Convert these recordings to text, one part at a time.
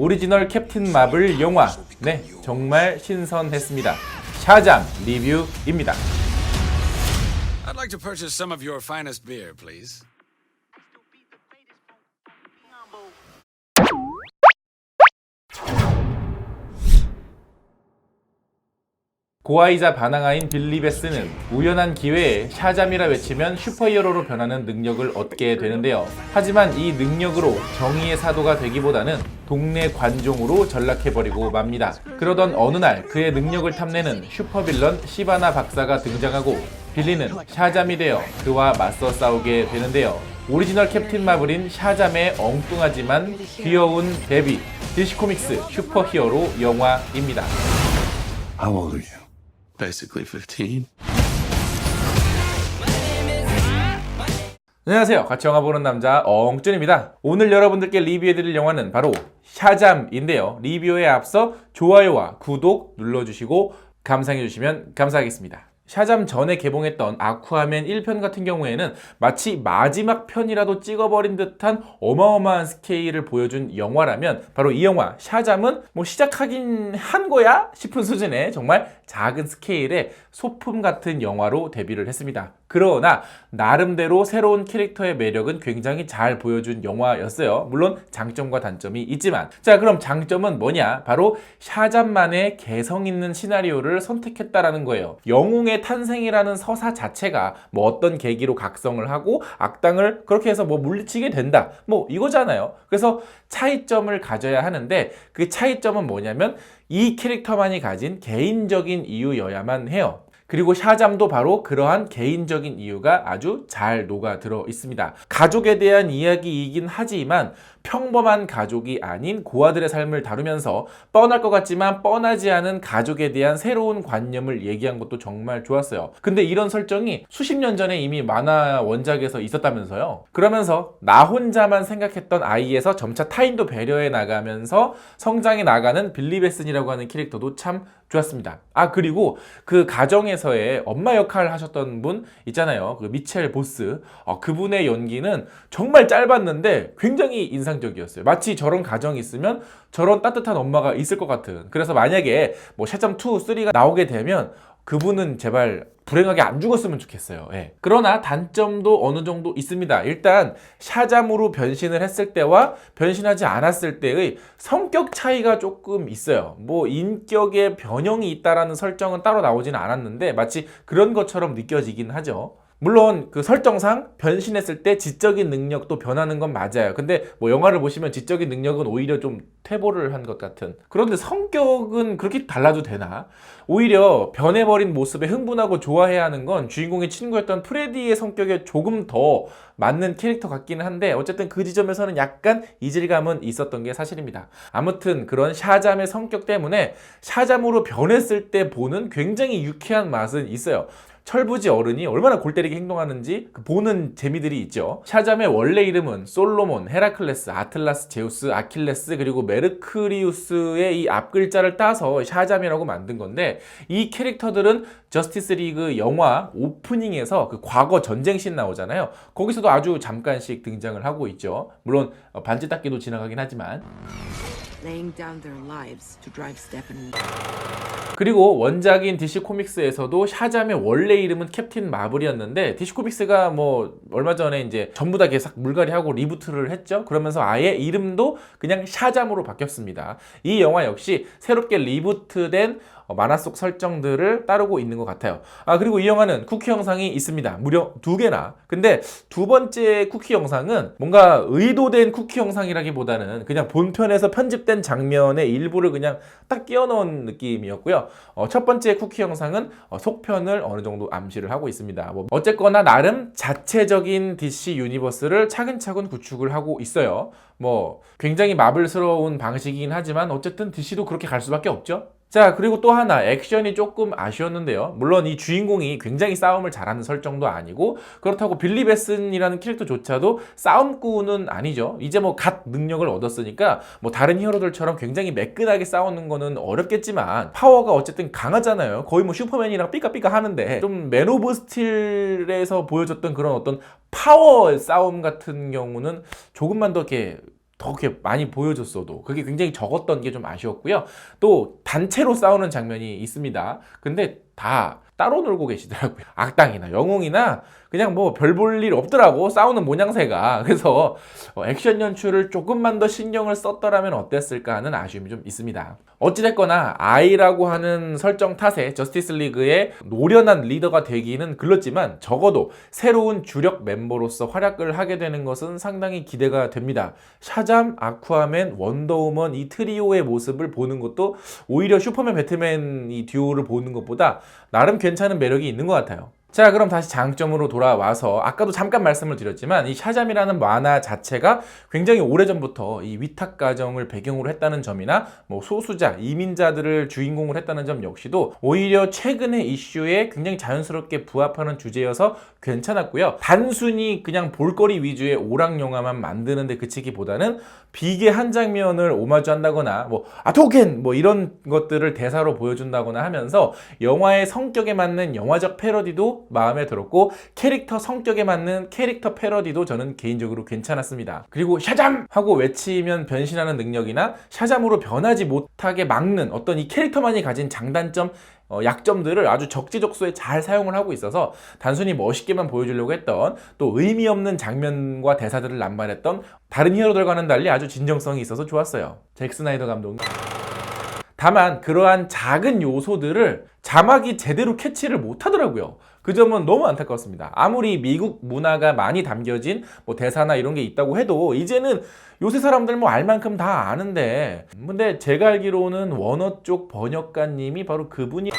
오리지널 캡틴 마블 영화. 네, 정말 신선했습니다. 샤잠 리뷰입니다. I'd like to purchase some of your finest beer, please. 고아이자 반항아인 빌리 베스는 우연한 기회에 샤잠이라 외치면 슈퍼히어로로 변하는 능력을 얻게 되는데요. 하지만 이 능력으로 정의의 사도가 되기보다는 동네 관종으로 전락해버리고 맙니다. 그러던 어느 날 그의 능력을 탐내는 슈퍼빌런 시바나 박사가 등장하고 빌리는 샤잠이 되어 그와 맞서 싸우게 되는데요. 오리지널 캡틴 마블인 샤잠의 엉뚱하지만 귀여운 데뷔 DC 코믹스 슈퍼히어로 영화입니다. How old are you? Basically 15. 안녕하세요. 같이 영화 보는 남자 엉준입니다. 오늘 여러분들께 리뷰해드릴 영화는 바로 샤잠인데요. 리뷰에 앞서 좋아요와 구독 눌러주시고 감상해주시면 감사하겠습니다. 샤잠 전에 개봉했던 아쿠아맨 1편 같은 경우에는 마치 마지막 편이라도 찍어버린 듯한 어마어마한 스케일을 보여준 영화라면 바로 이 영화 샤잠은 뭐 시작하긴 한 거야? 싶은 수준의 정말 작은 스케일의 소품 같은 영화로 데뷔를 했습니다. 그러나 나름대로 새로운 캐릭터의 매력은 굉장히 잘 보여준 영화였어요. 물론 장점과 단점이 있지만, 자, 그럼 장점은 뭐냐? 바로 샤잠만의 개성 있는 시나리오를 선택했다라는 거예요. 영웅의 탄생이라는 서사 자체가 뭐 어떤 계기로 각성을 하고 악당을 그렇게 해서 뭐 물리치게 된다, 뭐 이거잖아요. 그래서 차이점을 가져야 하는데 그 차이점은 뭐냐면 이 캐릭터만이 가진 개인적인 이유여야만 해요. 그리고 샤잠도 바로 그러한 개인적인 이유가 아주 잘 녹아들어 있습니다. 가족에 대한 이야기이긴 하지만 평범한 가족이 아닌 고아들의 삶을 다루면서 뻔할 것 같지만 뻔하지 않은 가족에 대한 새로운 관념을 얘기한 것도 정말 좋았어요. 근데 이런 설정이 수십 년 전에 이미 만화 원작에서 있었다면서요. 그러면서 나 혼자만 생각했던 아이에서 점차 타인도 배려해 나가면서 성장해 나가는 빌리 베슨이라고 하는 캐릭터도 참 좋았습니다. 아, 그리고 그 가정에서의 엄마 역할을 하셨던 분 있잖아요. 그 미첼 보스. 그분의 연기는 정말 짧았는데 굉장히 인상적이었어요. 마치 저런 가정이 있으면 저런 따뜻한 엄마가 있을 것 같은. 그래서 만약에 뭐 샤잠 2, 3가 나오게 되면 그분은 제발 불행하게 안 죽었으면 좋겠어요. 예. 그러나 단점도 어느 정도 있습니다. 일단 샤잠으로 변신을 했을 때와 변신하지 않았을 때의 성격 차이가 조금 있어요. 뭐 인격의 변형이 있다라는 설정은 따로 나오지는 않았는데 마치 그런 것처럼 느껴지긴 하죠. 물론 그 설정상 변신했을 때 지적인 능력도 변하는 건 맞아요. 근데 뭐 영화를 보시면 지적인 능력은 오히려 좀 퇴보를 한 것 같은. 그런데 성격은 그렇게 달라도 되나? 오히려 변해버린 모습에 흥분하고 좋아해야 하는 건 주인공의 친구였던 프레디의 성격에 조금 더 맞는 캐릭터 같기는 한데 어쨌든 그 지점에서는 약간 이질감은 있었던 게 사실입니다. 아무튼 그런 샤잠의 성격 때문에 샤잠으로 변했을 때 보는 굉장히 유쾌한 맛은 있어요. 철부지 어른이 얼마나 골 때리게 행동하는지 보는 재미들이 있죠. 샤잠의 원래 이름은 솔로몬, 헤라클레스, 아틀라스, 제우스, 아킬레스 그리고 메르크리우스의 이 앞글자를 따서 샤잠이라고 만든 건데 이 캐릭터들은 저스티스 리그 영화 오프닝에서 그 과거 전쟁씬 나오잖아요. 거기서도 아주 잠깐씩 등장을 하고 있죠. 물론 반지 닦기도 지나가긴 하지만 laying down their lives to drive Steppenwolf. 그리고 원작인 DC 코믹스에서도 샤잠의 원래 이름은 캡틴 마블이었는데 DC 코믹스가 뭐 얼마 전에 이제 전부 다 계속 물갈이하고 리부트를 했죠. 그러면서 아예 이름도 그냥 샤잠으로 바뀌었습니다. 이 영화 역시 새롭게 리부트된 만화 속 설정들을 따르고 있는 것 같아요. 아, 그리고 이 영화는 쿠키 영상이 있습니다. 무려 2개나. 근데 두 번째 쿠키 영상은 뭔가 의도된 쿠키 영상이라기보다는 그냥 본편에서 편집된 장면의 일부를 그냥 딱 끼워 넣은 느낌이었고요. 첫 번째 쿠키 영상은 속편을 어느 정도 암시를 하고 있습니다. 뭐 어쨌거나 나름 자체적인 DC 유니버스를 차근차근 구축을 하고 있어요. 뭐 굉장히 마블스러운 방식이긴 하지만 어쨌든 DC도 그렇게 갈 수밖에 없죠. 자, 그리고 또 하나 액션이 조금 아쉬웠는데요. 물론 이 주인공이 굉장히 싸움을 잘하는 설정도 아니고 그렇다고 빌리 베슨이라는 캐릭터조차도 싸움꾼은 아니죠. 이제 뭐 갓 능력을 얻었으니까 뭐 다른 히어로들처럼 굉장히 매끈하게 싸우는 거는 어렵겠지만 파워가 어쨌든 강하잖아요. 거의 뭐 슈퍼맨이랑 삐까삐까 하는데 좀 맨 오브 스틸에서 보여줬던 그런 어떤 파워 싸움 같은 경우는 조금만 더 이렇게 더 이렇게 많이 보여줬어도 그게 굉장히 적었던 게 좀 아쉬웠고요. 또 단체로 싸우는 장면이 있습니다. 근데 다 따로 놀고 계시더라고요. 악당이나 영웅이나 그냥 뭐 별 볼 일 없더라고, 싸우는 모양새가. 그래서 액션 연출을 조금만 더 신경을 썼더라면 어땠을까 하는 아쉬움이 좀 있습니다. 어찌됐거나 I라고 하는 설정 탓에 저스티스 리그의 노련한 리더가 되기는 글렀지만 적어도 새로운 주력 멤버로서 활약을 하게 되는 것은 상당히 기대가 됩니다. 샤잠, 아쿠아맨, 원더우먼 이 트리오의 모습을 보는 것도 오히려 슈퍼맨, 배트맨 이 듀오를 보는 것보다 나름 괜찮은 매력이 있는 것 같아요. 자, 그럼 다시 장점으로 돌아와서 아까도 잠깐 말씀을 드렸지만 이 샤잠이라는 만화 자체가 굉장히 오래전부터 이 위탁 가정을 배경으로 했다는 점이나 뭐 소수자, 이민자들을 주인공으로 했다는 점 역시도 오히려 최근의 이슈에 굉장히 자연스럽게 부합하는 주제여서 괜찮았고요. 단순히 그냥 볼거리 위주의 오락 영화만 만드는데 그치기보다는 비계 한 장면을 오마주한다거나 뭐 아토겐 뭐 이런 것들을 대사로 보여준다거나 하면서 영화의 성격에 맞는 영화적 패러디도 마음에 들었고 캐릭터 성격에 맞는 캐릭터 패러디도 저는 개인적으로 괜찮았습니다. 그리고 샤잠! 하고 외치면 변신하는 능력이나 샤잠으로 변하지 못하게 막는 어떤 이 캐릭터만이 가진 장단점, 약점들을 아주 적지적소에 잘 사용을 하고 있어서 단순히 멋있게만 보여주려고 했던 또 의미 없는 장면과 대사들을 남발했던 다른 히어로들과는 달리 아주 진정성이 있어서 좋았어요. 잭 스나이더 감독님. 다만 그러한 작은 요소들을 자막이 제대로 캐치를 못하더라고요. 그 점은 너무 안타까웠습니다. 아무리 미국 문화가 많이 담겨진 뭐 대사나 이런 게 있다고 해도 이제는 요새 사람들 뭐 알 만큼 다 아는데, 근데 제가 알기로는 원어 쪽 번역가님이 바로 그분이.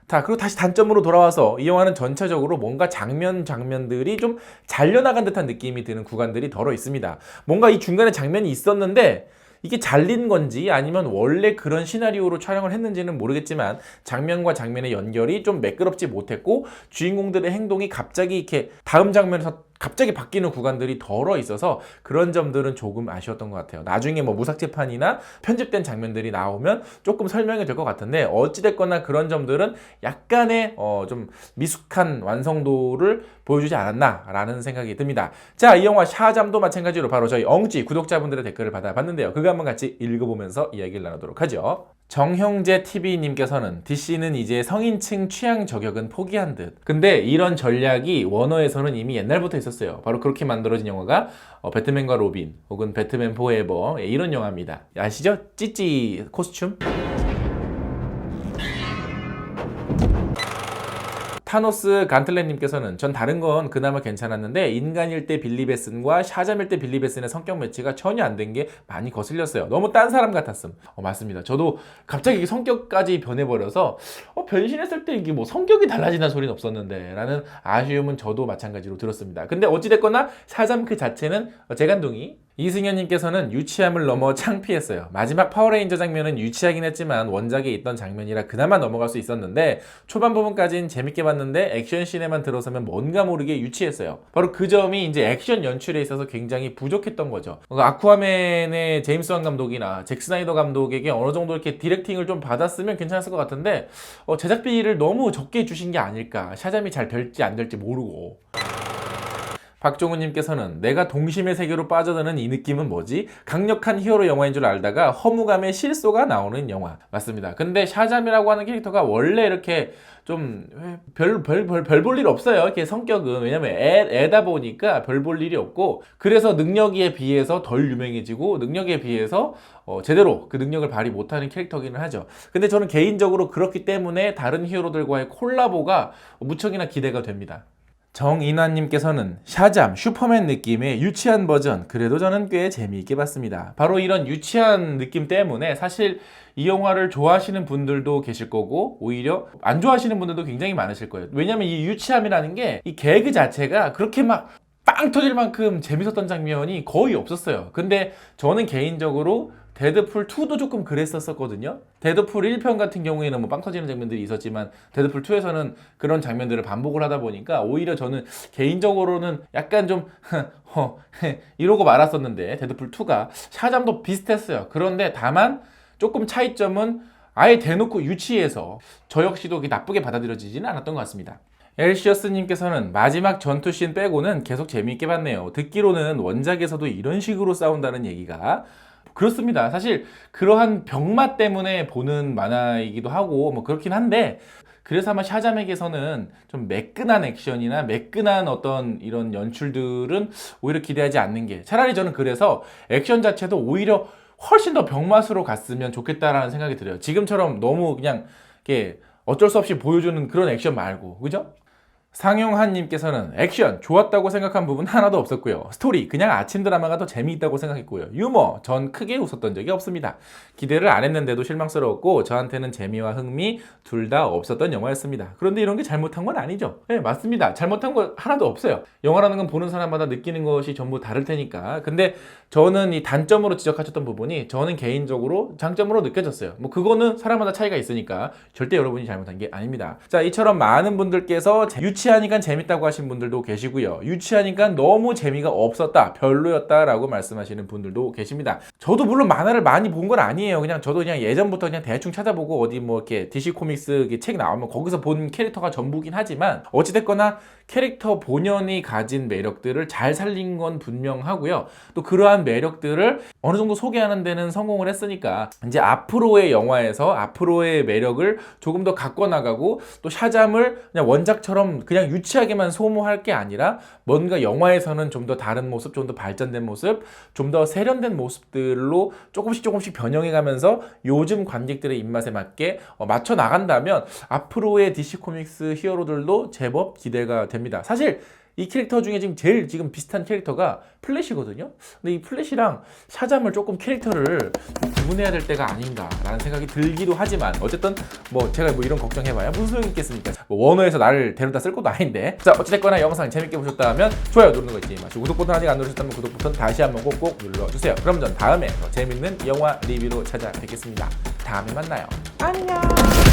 자, 그리고 다시 단점으로 돌아와서 이 영화는 전체적으로 뭔가 장면들이 좀 잘려나간 듯한 느낌이 드는 구간들이 덜어 있습니다. 뭔가 이 중간에 장면이 있었는데 이게 잘린 건지 아니면 원래 그런 시나리오로 촬영을 했는지는 모르겠지만 장면과 장면의 연결이 좀 매끄럽지 못했고 주인공들의 행동이 갑자기 이렇게 다음 장면에서 갑자기 바뀌는 구간들이 덜어 있어서 그런 점들은 조금 아쉬웠던 것 같아요. 나중에 뭐 무삭제판이나 편집된 장면들이 나오면 조금 설명이 될 것 같은데 어찌됐거나 그런 점들은 약간의 좀 미숙한 완성도를 보여주지 않았나 라는 생각이 듭니다. 자, 이 영화 샤잠도 마찬가지로 바로 저희 엉찌 구독자분들의 댓글을 받아봤는데요. 그거 한번 같이 읽어보면서 이야기를 나누도록 하죠. 정형재 TV님께서는 DC는 이제 성인층 취향 저격은 포기한 듯. 근데 이런 전략이 워너에서는 이미 옛날부터 있었어요. 바로 그렇게 만들어진 영화가 배트맨과 로빈 혹은 배트맨 포에버 이런 영화입니다. 아시죠? 찌찌 코스튬? 타노스 간틀렛님께서는 전 다른 건 그나마 괜찮았는데 인간일 때 빌리 베슨과 샤잠일 때 빌리 베슨의 성격 매치가 전혀 안 된 게 많이 거슬렸어요. 너무 딴 사람 같았음. 맞습니다. 저도 갑자기 성격까지 변해버려서 변신했을 때 이게 뭐 성격이 달라지는 소리는 없었는데 라는 아쉬움은 저도 마찬가지로 들었습니다. 근데 어찌됐거나 샤잠 그 자체는 재간둥이. 이승현님께서는 유치함을 넘어 창피했어요. 마지막 파워레인저 장면은 유치하긴 했지만 원작에 있던 장면이라 그나마 넘어갈 수 있었는데 초반 부분까지는 재밌게 봤는데 액션씬에만 들어서면 뭔가 모르게 유치했어요. 바로 그 점이 이제 액션 연출에 있어서 굉장히 부족했던 거죠. 아쿠아맨의 제임스 완 감독이나 잭 스나이더 감독에게 어느 정도 이렇게 디렉팅을 좀 받았으면 괜찮았을 것 같은데 제작비를 너무 적게 주신 게 아닐까. 샤잠이 잘 될지 안 될지 모르고. 박종훈님께서는 내가 동심의 세계로 빠져드는 이 느낌은 뭐지? 강력한 히어로 영화인 줄 알다가 허무감의 실소가 나오는 영화. 맞습니다. 근데 샤잠이라고 하는 캐릭터가 원래 이렇게 좀 별 볼 일 없어요. 이렇게 성격은. 왜냐면 애다 보니까 별 볼 일이 없고 그래서 능력에 비해서 덜 유명해지고 능력에 비해서 제대로 그 능력을 발휘 못하는 캐릭터기는 하죠. 근데 저는 개인적으로 그렇기 때문에 다른 히어로들과의 콜라보가 무척이나 기대가 됩니다. 정인환님께서는 샤잠, 슈퍼맨 느낌의 유치한 버전, 그래도 저는 꽤 재미있게 봤습니다. 바로 이런 유치한 느낌 때문에 사실 이 영화를 좋아하시는 분들도 계실 거고 오히려 안 좋아하시는 분들도 굉장히 많으실 거예요. 왜냐면 이 유치함이라는 게 이 개그 자체가 그렇게 막 빵 터질 만큼 재밌었던 장면이 거의 없었어요. 근데 저는 개인적으로 데드풀 2도 조금 그랬었거든요. 데드풀 1편 같은 경우에는 뭐 빵 터지는 장면들이 있었지만 데드풀 2에서는 그런 장면들을 반복을 하다 보니까 오히려 저는 개인적으로는 약간 좀 이러고 말았었는데 데드풀 2가 샤잠도 비슷했어요. 그런데 다만 조금 차이점은 아예 대놓고 유치해서 저 역시도 나쁘게 받아들여지지는 않았던 것 같습니다. 엘시어스님께서는 마지막 전투씬 빼고는 계속 재미있게 봤네요. 듣기로는 원작에서도 이런 식으로 싸운다는 얘기가 그렇습니다. 사실 그러한 병맛 때문에 보는 만화이기도 하고 뭐 그렇긴 한데 그래서 아마 샤잠에게서는 좀 매끈한 액션이나 매끈한 어떤 이런 연출들은 오히려 기대하지 않는 게 차라리 저는 그래서 액션 자체도 오히려 훨씬 더 병맛으로 갔으면 좋겠다라는 생각이 들어요. 지금처럼 너무 그냥 이렇게 어쩔 수 없이 보여주는 그런 액션 말고, 그죠? 상용한님께서는 액션 좋았다고 생각한 부분 하나도 없었고요. 스토리 그냥 아침 드라마가 더 재미있다고 생각했고요. 유머 전 크게 웃었던 적이 없습니다. 기대를 안 했는데도 실망스러웠고 저한테는 재미와 흥미 둘 다 없었던 영화였습니다. 그런데 이런 게 잘못한 건 아니죠. 네, 맞습니다. 잘못한 거 하나도 없어요. 영화라는 건 보는 사람마다 느끼는 것이 전부 다를 테니까. 근데 저는 이 단점으로 지적하셨던 부분이 저는 개인적으로 장점으로 느껴졌어요. 뭐 그거는 사람마다 차이가 있으니까 절대 여러분이 잘못한 게 아닙니다. 자, 이처럼 많은 분들께서 유치하니까 재밌다고 하신 분들도 계시고요. 유치하니까 너무 재미가 없었다, 별로였다 라고 말씀하시는 분들도 계십니다. 저도 물론 만화를 많이 본 건 아니에요. 그냥 저도 그냥 예전부터 그냥 대충 찾아보고 어디 뭐 이렇게 DC 코믹스 책 나오면 거기서 본 캐릭터가 전부긴 하지만 어찌됐거나 캐릭터 본연이 가진 매력들을 잘 살린 건 분명하고요. 또 그러한 매력들을 어느 정도 소개하는 데는 성공을 했으니까 이제 앞으로의 영화에서 앞으로의 매력을 조금 더 갖고 나가고 또 샤잠을 그냥 원작처럼 그냥 유치하게만 소모할 게 아니라 뭔가 영화에서는 좀 더 다른 모습, 좀 더 발전된 모습, 좀 더 세련된 모습들로 조금씩 변형해 가면서 요즘 관객들의 입맛에 맞게 맞춰 나간다면 앞으로의 DC 코믹스 히어로들도 제법 기대가 됩니다. 사실 이 캐릭터 중에 제일 비슷한 캐릭터가 플래시거든요. 근데 이 플래시랑 샤잠을 조금 캐릭터를 구분해야 될 때가 아닌가라는 생각이 들기도 하지만 어쨌든 뭐 제가 뭐 이런 걱정해봐야 무슨 소용이 있겠습니까? 뭐 원어에서 나를 데려다 쓸 것도 아닌데. 자, 어찌됐거나 영상 재밌게 보셨다면 좋아요 누르는 거 잊지 마시고 구독 버튼 아직 안 누르셨다면 구독 버튼 다시 한번 꼭꼭 눌러주세요. 그럼 전 다음에 더 재밌는 영화 리뷰로 찾아뵙겠습니다. 다음에 만나요. 안녕.